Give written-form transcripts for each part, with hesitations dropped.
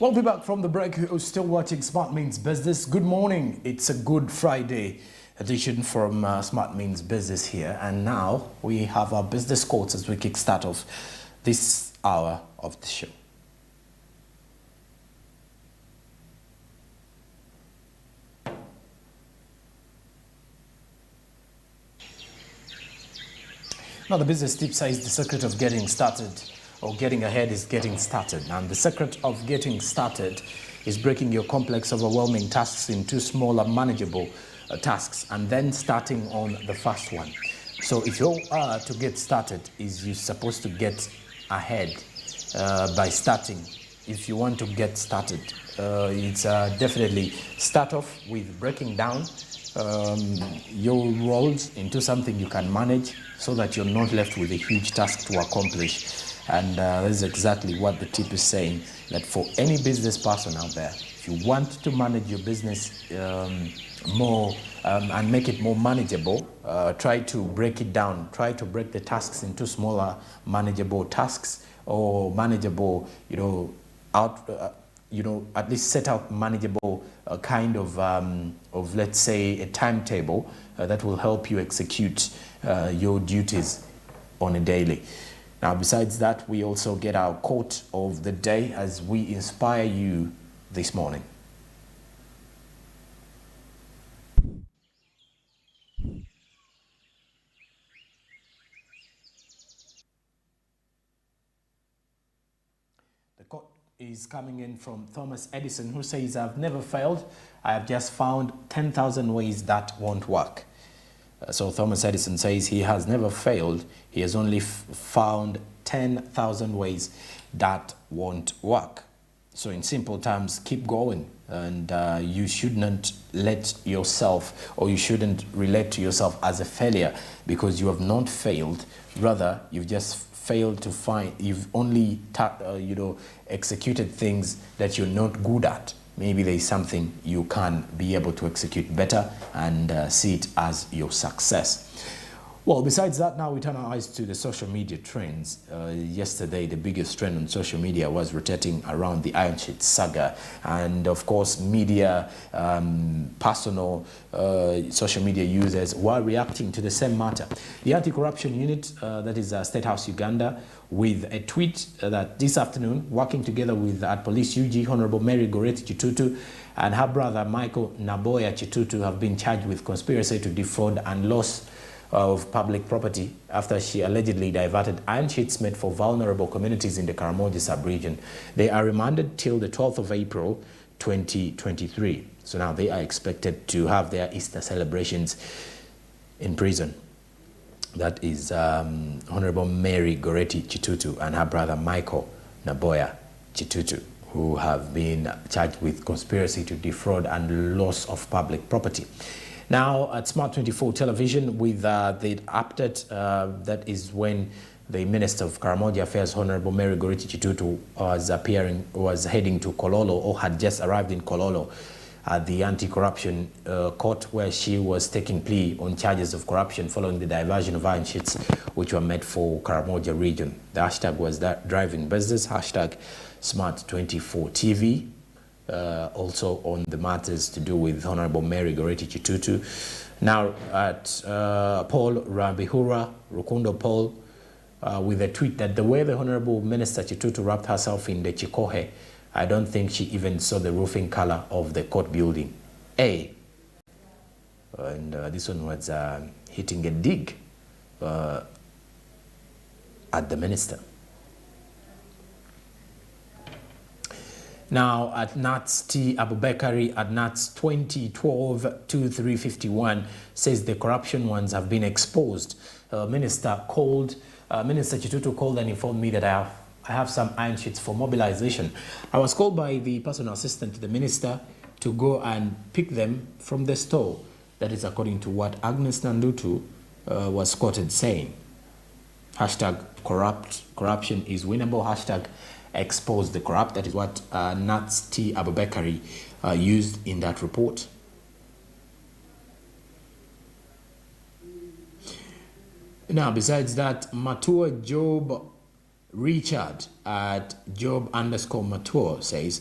We'll be back from the break. Who's still watching Smart Means Business? Good morning. It's a Good Friday edition from Smart Means Business here. And now we have our business quotes as we kickstart off this hour of the show. Now, the business tip says the secret of getting started or getting ahead is getting started. And the secret of getting started is breaking your complex, overwhelming tasks into smaller, manageable tasks and then starting on the first one. So if you are to get started, is you're supposed to get ahead by starting. If you want to get started, it's definitely start off with breaking down your roles into something you can manage so that you're not left with a huge task to accomplish. And this is exactly what the tip is saying, that for any business person out there, if you want to manage your business more and make it more manageable, try to break it down. Try to break the tasks into smaller, manageable tasks or manageable, at least set out manageable kind of let's say a timetable that will help you execute your duties on a daily. Now, besides that, we also get our quote of the day as we inspire you this morning. The quote is coming in from Thomas Edison, who says, "I've never failed. I have just found 10,000 ways that won't work." So Thomas Edison says he has never failed. He has only found 10,000 ways that won't work. So in simple terms, keep going. And you shouldn't let yourself, or you shouldn't relate to yourself as a failure because you have not failed. Rather, you've just failed to find, you've only executed things that you're not good at. Maybe there's something you can be able to execute better and see it as your success. Well, besides that, now we turn our eyes to the social media trends. Yesterday, the biggest trend on social media was rotating around the Iron Sheet saga. And of course, media, personal social media users were reacting to the same matter. The Anti-Corruption Unit, that is State House Uganda, with a tweet that this afternoon, working together with at Police UG, Honorable Mary Goreti Chitutu and her brother Michael Naboya Chitutu have been charged with conspiracy to defraud and loss of public property after she allegedly diverted iron sheets made for vulnerable communities in the Karamoja sub-region. They are remanded till the 12th of April 2023. So now they are expected to have their Easter celebrations in prison. That is Honorable Mary Goreti Chitutu and her brother Michael Naboya Chitutu, who have been charged with conspiracy to defraud and loss of public property. Now at Smart 24 television with the update, that is when the Minister of Karamoja Affairs, Honorable Mary Goreti Chitutu, was heading to Kololo, or had just arrived in Kololo at the anti-corruption court, where she was taking plea on charges of corruption following the diversion of iron sheets which were made for Karamoja region. The hashtag was DrivingBusiness, hashtag Smart24TV. Also on the matters to do with Honorable Mary Goreti Chitutu. Now at Paul Rambihura, Rukundo Paul, with a tweet that the way the Honorable Minister Chitutu wrapped herself in the chikohe, I don't think she even saw the roofing color of the court building. And this one was hitting a dig at the minister. Now at Nats T. Abubakari at Nats 2012-2351 says the corruption ones have been exposed. Minister Chitutu called and informed me that I have some iron sheets for mobilization. I was called by the personal assistant to the minister to go and pick them from the store. That is according to what Agnes Nandutu was quoted saying. Hashtag corruption is winnable. Hashtag expose the corrupt. That is what Nats T. Abubakari used in that report. Now, besides that, Matua Job Richard at Job_Mature says,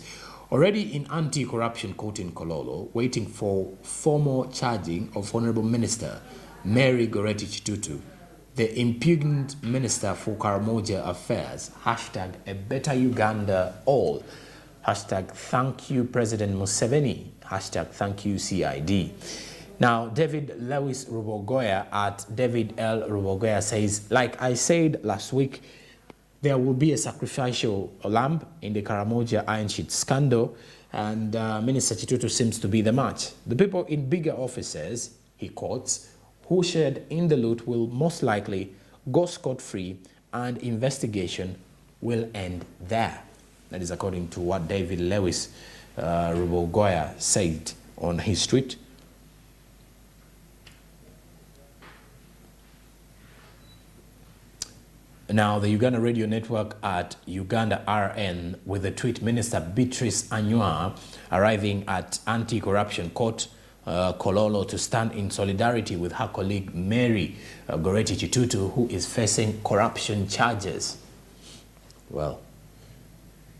already in anti-corruption court in Kololo, waiting for formal charging of Honorable Minister Mary Goretti Chitutu, the impugned Minister for Karamoja Affairs, hashtag a better Uganda all, hashtag thank you President Museveni, hashtag thank you CID. Now, David Lewis Rubogoya at David L. Rubogoya says, like I said last week, there will be a sacrificial lamb in the Karamoja Iron Sheet scandal, and Minister Chitutu seems to be the match. The people in bigger offices, he quotes, who shared in the loot will most likely go scot-free and investigation will end there. That is according to what David Lewis Rubogoya said on his tweet. Now, the Uganda Radio Network at Uganda RN with the tweet, Minister Beatrice Anywa arriving at Anti-Corruption Court, Kololo, to stand in solidarity with her colleague Mary Goretti Chitutu, who is facing corruption charges. Well,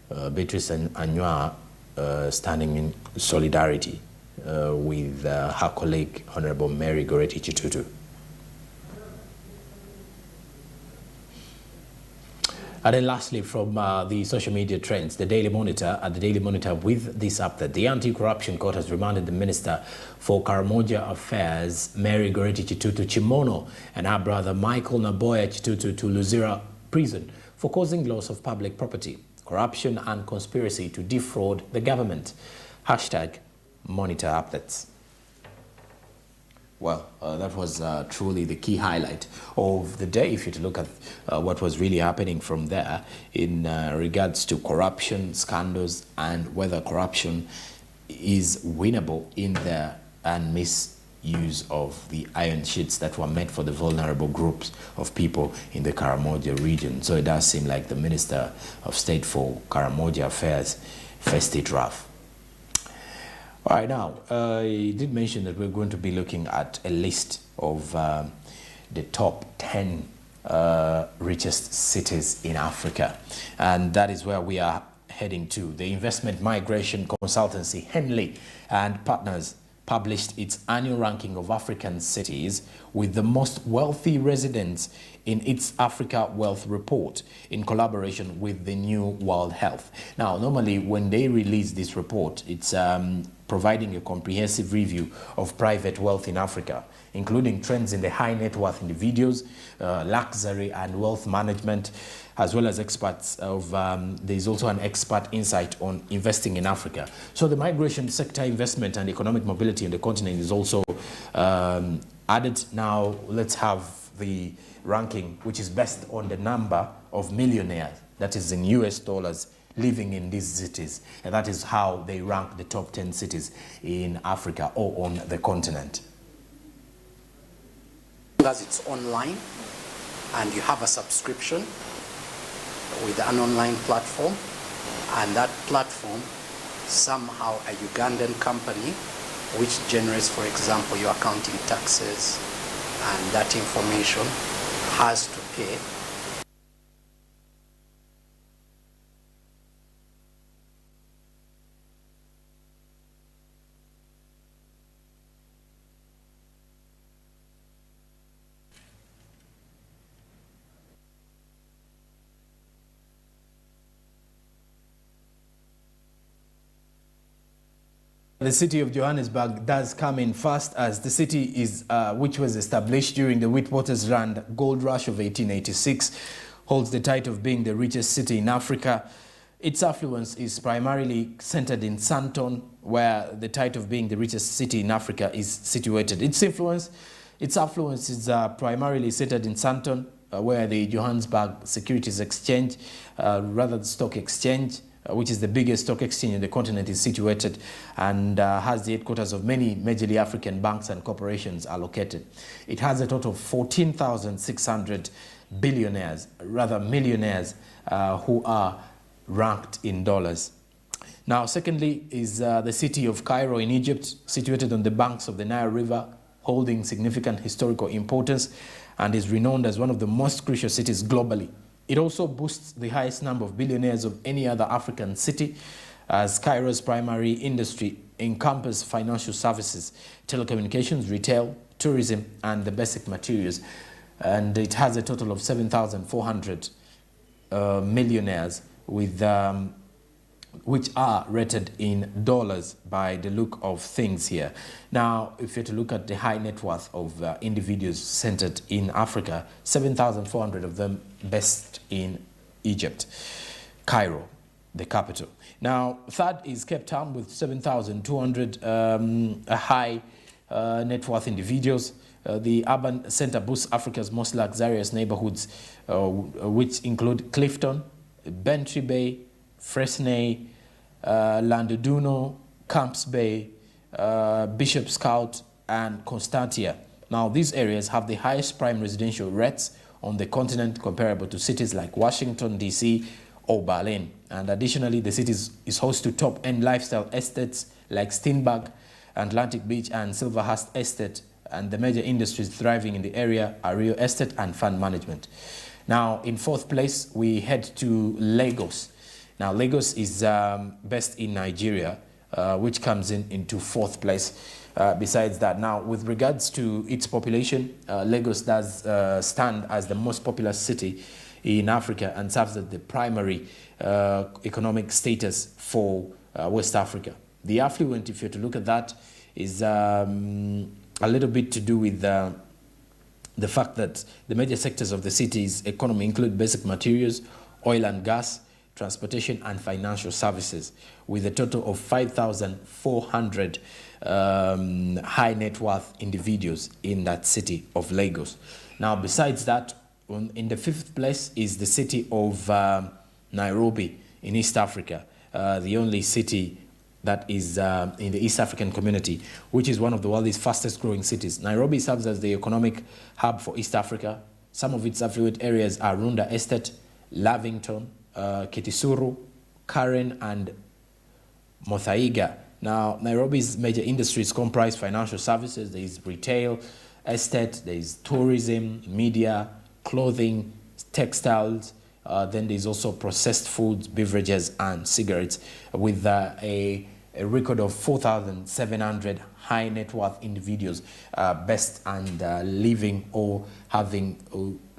Beatrice Anywa standing in solidarity with her colleague, Honorable Mary Goretti Chitutu. And then lastly, from the social media trends, the Daily Monitor, at the Daily Monitor with this update, the Anti-Corruption Court has remanded the Minister for Karamoja Affairs, Mary Goretti Chitutu Chimono, and her brother Michael Naboya Chitutu to Luzira prison for causing loss of public property, corruption and conspiracy to defraud the government. Hashtag Monitor Updates. Well, that was truly the key highlight of the day, if you to look at what was really happening from there in regards to corruption, scandals, and whether corruption is winnable in there and misuse of the iron sheets that were meant for the vulnerable groups of people in the Karamoja region. So it does seem like the Minister of State for Karamoja Affairs faced it rough. All right, now, I did mention that we're going to be looking at a list of the top 10 richest cities in Africa. And that is where we are heading to. The investment migration consultancy Henley and Partners published its annual ranking of African cities with the most wealthy residents in its Africa Wealth Report in collaboration with the New World Health. Now, normally when they release this report, it's providing a comprehensive review of private wealth in Africa, including trends in the high net worth individuals, luxury and wealth management, as well as experts of, there's also an expert insight on investing in Africa. So the migration sector investment and economic mobility in the continent is also added. Now let's have the ranking, which is based on the number of millionaires, that is in US dollars, living in these cities. And that is how they rank the top 10 cities in Africa or on the continent. As it's online and you have a subscription with an online platform, and that platform somehow a Ugandan company which generates, for example, your accounting taxes, and that information has to pay The city of Johannesburg does come in first, as the city is, which was established during the Witwatersrand Gold Rush of 1886, holds the title of being the richest city in Africa. Its affluence is primarily centered in Sandton, where the title of being the richest city in Africa is situated. Its affluence is primarily centered in Sandton, where the Johannesburg Securities Exchange, rather the Stock Exchange, which is the biggest stock exchange in the continent, is situated, and has the headquarters of many majorly African banks and corporations are located. It has a total of 14,600 billionaires, rather millionaires, who are ranked in dollars. Now, secondly is the city of Cairo in Egypt, situated on the banks of the Nile River, holding significant historical importance and is renowned as one of the most crucial cities globally It also boasts the highest number of billionaires of any other African city, as Cairo's primary industry encompasses financial services, telecommunications, retail, tourism, and the basic materials. And it has a total of 7,400 millionaires, with which are rated in dollars by the look of things here. Now, if you're to look at the high net worth of individuals centered in Africa, 7,400 of them based in Egypt, Cairo, the capital. Now, third is Cape Town with 7,200 high net worth individuals. The urban center boasts Africa's most luxurious neighborhoods, which include Clifton, Bantry Bay, Fresnay, Landoduno, Camps Bay, Bishop Scout, and Constantia. Now, these areas have the highest prime residential rates on the continent, comparable to cities like Washington, D.C., or Berlin. And additionally, the city is host to top-end lifestyle estates like Steenberg, Atlantic Beach, and Silverhurst Estate. And the major industries thriving in the area are real estate and fund management. Now, in fourth place, we head to Lagos. Now, Lagos is based in Nigeria, which comes into fourth place. Besides that, now, with regards to its population, Lagos does stand as the most populous city in Africa and serves as the primary economic status for West Africa. The affluent, if you're to look at that, is a little bit to do with the fact that the major sectors of the city's economy include basic materials, oil and gas, transportation, and financial services, with a total of 5,400 high net worth individuals in that city of Lagos. Now, besides that, in the fifth place is the city of Nairobi in East Africa, the only city that is in the East African community, which is one of the world's fastest growing cities. Nairobi serves as the economic hub for East Africa. Some of its affluent areas are Runda Estate, Lavington, Kitisuru, Karen, and Mothaiga. Now, Nairobi's major industries comprise financial services, there is retail, estate, there is tourism, media, clothing, textiles, then there's also processed foods, beverages, and cigarettes, with a record of 4,700 high net worth individuals based and living or having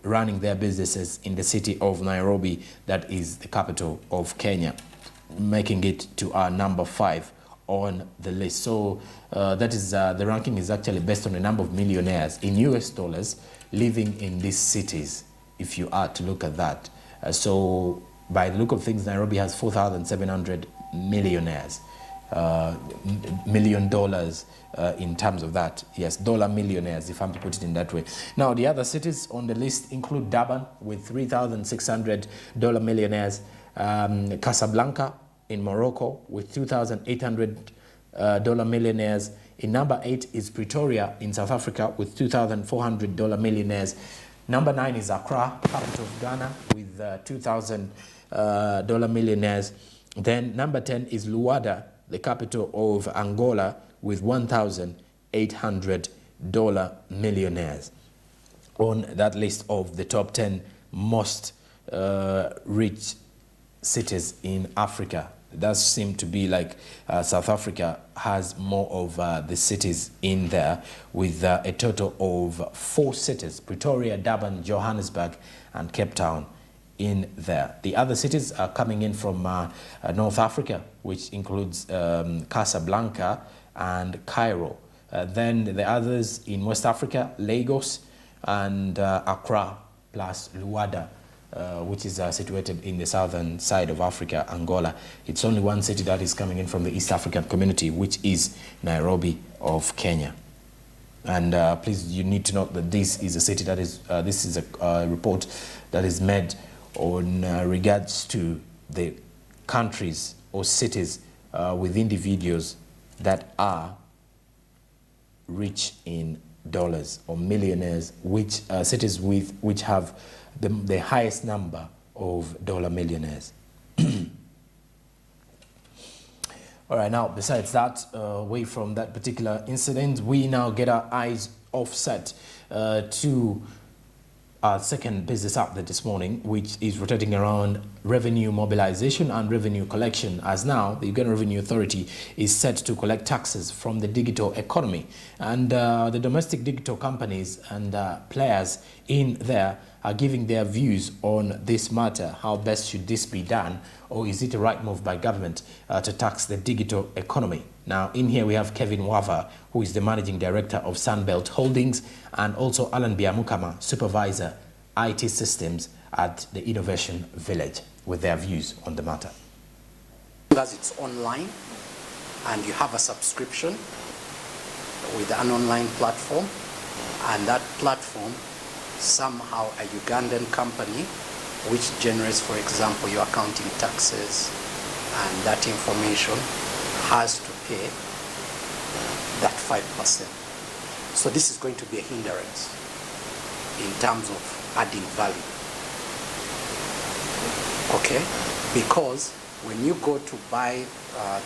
running their businesses in the city of Nairobi, that is the capital of Kenya, making it to our number 5 on the list. So that is the ranking is actually based on the number of millionaires in US dollars living in these cities, if you are to look at that. So by the look of things, Nairobi has 4,700 millionaires, $1 million in terms of that. Yes, dollar millionaires, if I'm to put it in that way. Now, the other cities on the list include Durban with $3,600 millionaires, Casablanca in Morocco with $2,800 millionaires. In number 8 is Pretoria in South Africa with $2,400 millionaires. Number 9 is Accra, capital of Ghana, with $2,000 millionaires. Then number 10 is Luanda, the capital of Angola, with $1,800 millionaires on that list of the top 10 most rich cities in Africa. It does seem to be like South Africa has more of the cities in there, with a total of 4 cities: Pretoria, Durban, Johannesburg, and Cape Town in there. The other cities are coming in from North Africa, which includes Casablanca and Cairo. Then the others in West Africa, Lagos and Accra, plus Luanda, which is situated in the southern side of Africa, Angola. It's only one city that is coming in from the East African community, which is Nairobi of Kenya. And please, you need to note that this is a city that is, this is a report that is made on regards to the countries or cities with individuals that are rich in dollars, or millionaires, which cities with which have the highest number of dollar millionaires. All right, now, besides that, away from that particular incident, we now get our eyes offset to our second business update this morning, which is rotating around revenue mobilization and revenue collection, as now the Uganda Revenue Authority is set to collect taxes from the digital economy. And the domestic digital companies and players in there are giving their views on this matter. How best should this be done? Or is it a right move by government to tax the digital economy? Now, in here we have Kevin Wava, who is the Managing Director of Sunbelt Holdings, and also Alan Biamukama, Supervisor, IT Systems at the Innovation Village, with their views on the matter. As it's online and you have a subscription with an online platform, and that platform somehow a Ugandan company which generates, for example, your accounting taxes, and that information has to pay that 5%. So this is going to be a hindrance in terms of adding value. Okay? Because when you go to buy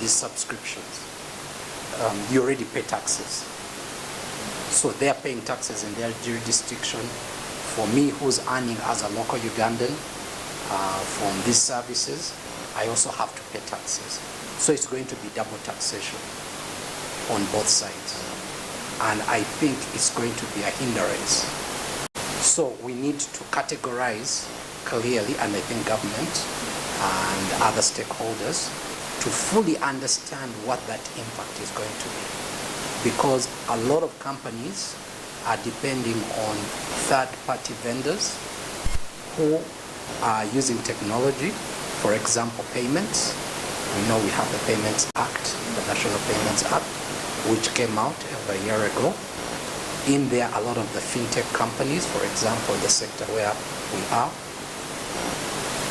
these subscriptions, you already pay taxes. So they're paying taxes in their jurisdiction. For me, who's earning as a local Ugandan from these services, I also have to pay taxes. So it's going to be double taxation on both sides. And I think it's going to be a hindrance. So we need to categorize clearly, and I think government and other stakeholders to fully understand what that impact is going to be. Because a lot of companies are depending on third-party vendors who are using technology, for example, payments. We know we have the Payments Act, the National Payments Act, which came out over a year ago. In there, a lot of the fintech companies, for example, the sector where we are,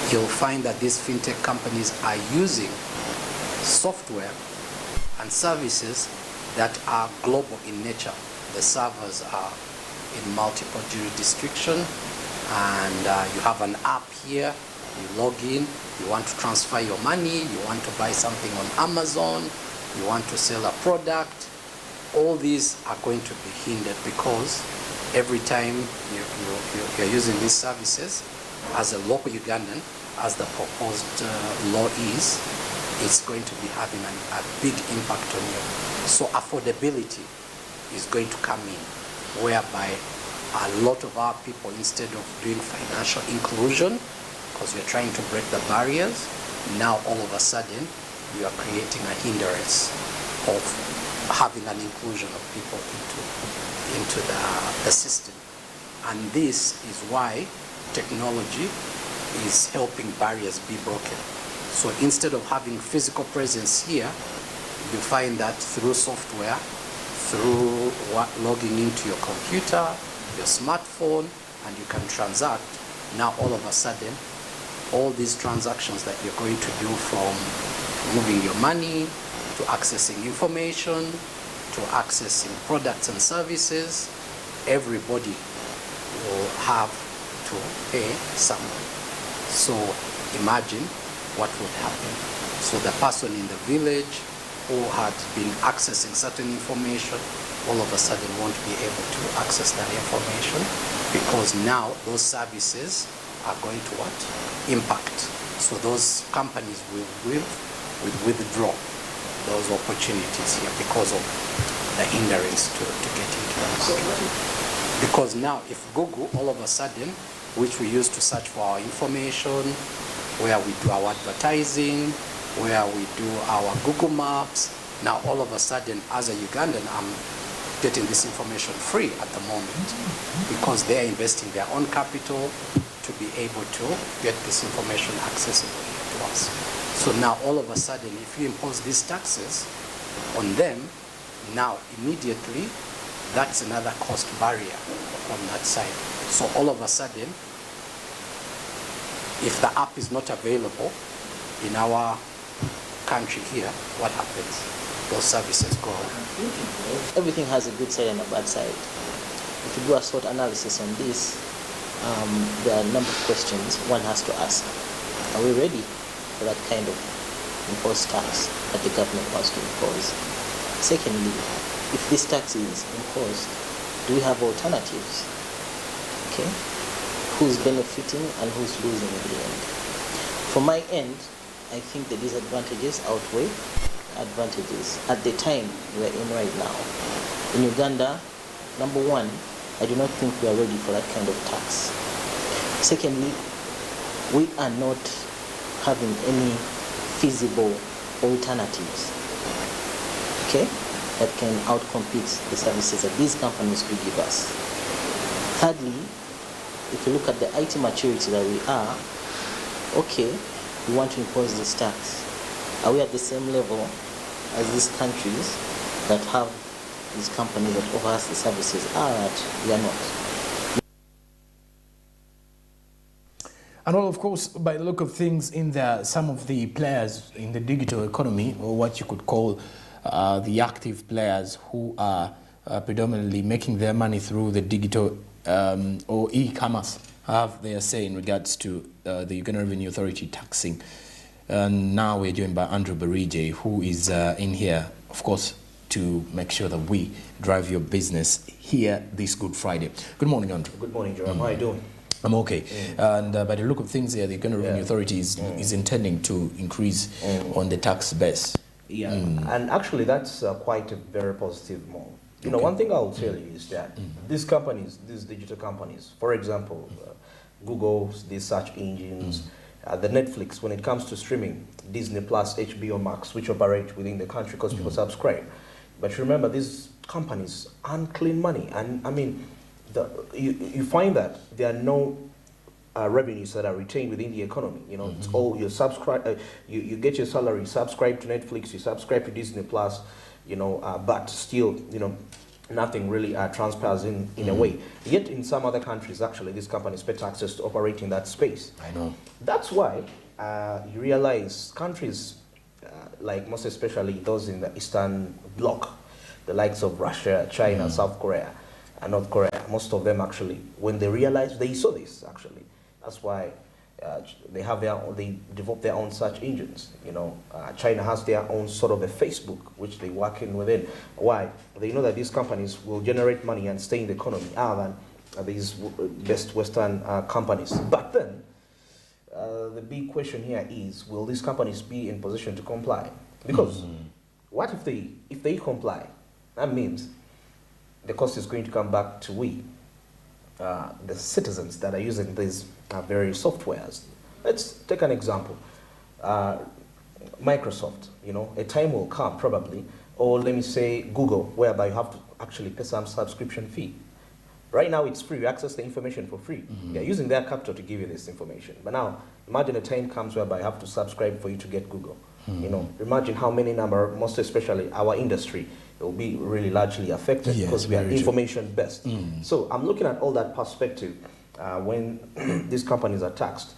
you'll find that these fintech companies are using software and services that are global in nature. The servers are in multiple jurisdictions, and you have an app here, you log in, you want to transfer your money, you want to buy something on Amazon, you want to sell a product. All these are going to be hindered because every time you're using these services, as a local Ugandan, as the proposed law is, it's going to be having a big impact on you. So affordability is going to come in, whereby a lot of our people, instead of doing financial inclusion, because you're trying to break the barriers, now all of a sudden you are creating a hindrance of having an inclusion of people into the system. And this is why technology is helping barriers be broken. So instead of having physical presence here, you find that through software, through logging into your computer, your smartphone, and you can transact. Now all of a sudden, all these transactions that you're going to do, from moving your money, to accessing information, to accessing products and services, everybody will have to pay someone. So imagine what would happen. So the person in the village who had been accessing certain information all of a sudden won't be able to access that information, because now those services are going to what? Impact. So those companies will withdraw those opportunities here because of the hindrance to get into the market. Because now if Google all of a sudden, which we use to search for our information, where we do our advertising, where we do our Google Maps, now all of a sudden as a Ugandan, I'm getting this information free at the moment because they're investing their own capital to be able to get this information accessible to us. So now all of a sudden, if you impose these taxes on them, now immediately that's another cost barrier on that side. So all of a sudden, if the app is not available in our country here, what happens? Those services go on. Everything has a good side and a bad side. If you do a SWOT analysis on this, there are a number of questions one has to ask. Are we ready for that kind of imposed tax that the government wants to impose? Secondly, if this tax is imposed, do we have alternatives? Okay. who's benefiting and who's losing in the end. From my end, I think the disadvantages outweigh advantages at the time we're in right now. In Uganda, number one, I do not think we are ready for that kind of tax. Secondly, we are not having any feasible alternatives, okay, that can outcompete the services that these companies could give us. Thirdly, if you look at the IT maturity that we are, okay, we want to impose this tax. Are we at the same level as these countries that have these companies that offer us the services are at? We are not. And well, of course, by the look of things, in there, some of the players in the digital economy, or what you could call the active players who are predominantly making their money through the digital or e-commerce, have their say in regards to the Uganda Revenue Authority taxing. And now we're joined by Andrew Barigye, who is in here, of course, to make sure that we drive your business here this Good Friday. Good morning, Andrew. Good morning, Joram. How are you doing? I'm okay. And by the look of things here, the Uganda Revenue Authority is intending to increase on the tax base. Yeah, and actually that's quite a very positive move. You know, one thing I'll tell you is that these companies, these digital companies, for example, Google, these search engines, the Netflix, when it comes to streaming, Disney Plus, HBO Max, which operate within the country because people subscribe. But remember, these companies earn clean money. And I mean, you find that there are no revenues that are retained within the economy. You know, it's all you subscribe, you get your salary, subscribe to Netflix, you subscribe to Disney Plus, you know, but still, you know, nothing really transpires in a way. Yet in some other countries, actually, these companies pay taxes to operate in that space. I know. That's why you realize countries, like most especially those in the Eastern Bloc, the likes of Russia, China, South Korea, and North Korea, most of them actually, when they realized, they saw this actually. That's why they develop their own search engines. You know, China has their own sort of a Facebook, which they work in within. Why? They know that these companies will generate money and stay in the economy other than these best Western companies. But then, the big question here is, will these companies be in position to comply? Because what if they comply? That means the cost is going to come back to we, the citizens that are using these various softwares. Let's take an example. Microsoft, you know, a time will come probably, or let me say Google, whereby you have to actually pay some subscription fee. Right now it's free, you access the information for free. They're using their capital to give you this information. But now, imagine a time comes whereby you have to subscribe for you to get Google. You know, imagine how many most especially our industry, it will be really largely affected because we are information based. So I'm looking at all that perspective when these companies are taxed.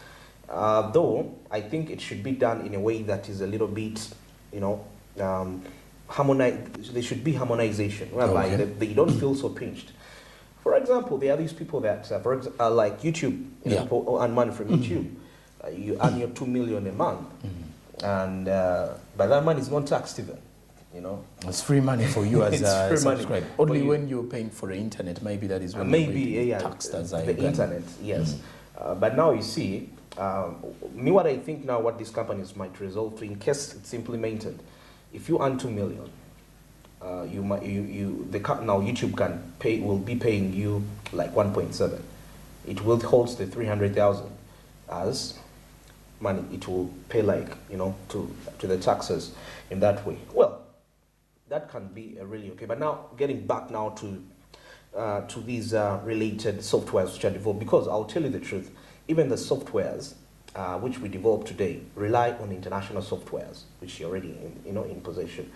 Though I think it should be done in a way that is a little bit, you know, there should be harmonization, whereby they don't feel so pinched. For example, there are these people that, like YouTube, you know, people earn money from YouTube. You earn your 2 million a month, and but that money is not taxed even. You know, it's free money for you as a subscriber. Only you, when you're paying for the internet, maybe that is when maybe taxed as the internet. Yes, but now you see, what I think now, what these companies might resolve to, in case it's implemented, if you earn 2 million, now YouTube will be paying you like 1.7. It will hold the 300,000 as money. It will pay, like, you know, to the taxes in that way. Well, that can be really okay. But now, getting back now to these related softwares which are developed, because I'll tell you the truth, even the softwares which we develop today rely on international softwares which are already in possession.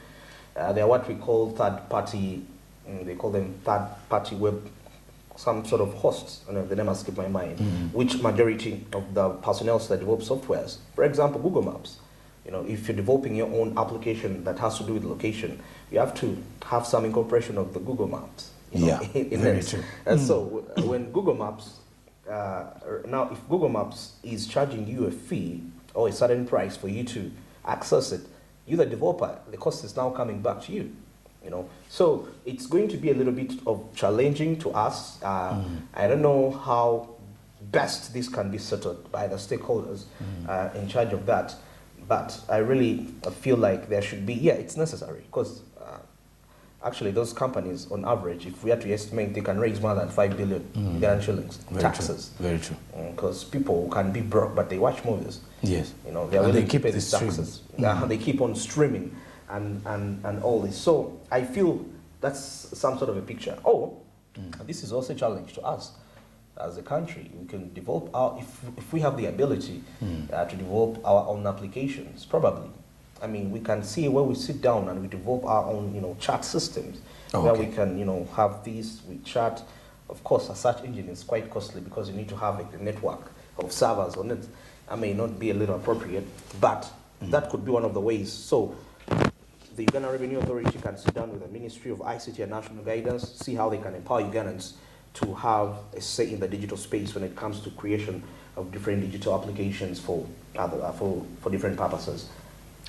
They are what we call third-party. They call them third-party web, some sort of hosts. I know the name has skipped my mind. Which majority of the personnel that develop softwares, for example, Google Maps. You know, if you're developing your own application that has to do with location, you have to have some incorporation of the Google Maps. You know, very true. And so when Google Maps, now if Google Maps is charging you a fee or a certain price for you to access it, you the developer, the cost is now coming back to you. You know, so it's going to be a little bit of challenging to us. I don't know how best this can be settled by the stakeholders in charge of that. But I really feel like there should be, yeah, it's necessary, because actually those companies, on average, if we had to estimate, they can raise more than 5 billion Ghana shillings taxes. Very true. Because people can be broke, but they watch movies. Yes. You know, they are willing to pay these stream. taxes. They keep on streaming and all this. So I feel that's some sort of a picture. This is also a challenge to us as a country. We can develop our, if we have the ability to develop our own applications, probably. I mean, we can see where we sit down and we develop our own, you know, chat systems where we can, you know, have these, we chat. Of course, a search engine is quite costly because you need to have a network of servers on it. That may not be a little appropriate, but that could be one of the ways. So the Uganda Revenue Authority can sit down with the Ministry of ICT and National Guidance, see how they can empower Ugandans to have a say in the digital space when it comes to creation of different digital applications for different purposes.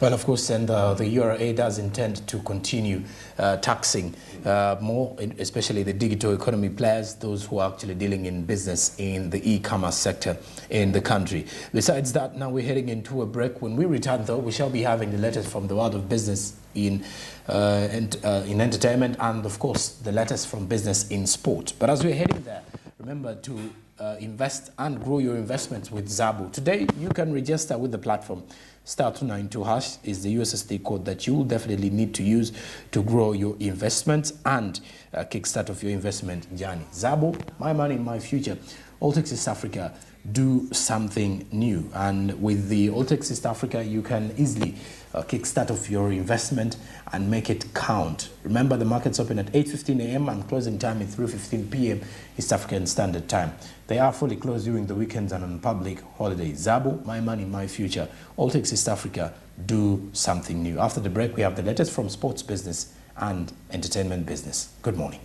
Well, of course, and the URA does intend to continue taxing more, especially the digital economy players, those who are actually dealing in business in the e-commerce sector in the country. Besides that, now we're heading into a break. When we return, though, we shall be having the latest from the world of business in entertainment, and of course, the latest from business in sport. But as we're heading there, remember to invest and grow your investments with Zabu. Today, you can register with the platform. *292# is the USSD code that you will definitely need to use to grow your investments and kickstart of your investment journey. Zabu, my money, my future. Alltex East Africa, do something new. And with the Alltex East Africa, you can easily kickstart of your investment and make it count. Remember, the markets open at 8:15 a.m. and closing time is 3:15 p.m. East African Standard Time. They are fully closed during the weekends and on public holidays. Zabu, my money, my future. Alltex East Africa, do something new. After the break, we have the latest from sports business and entertainment business. Good morning.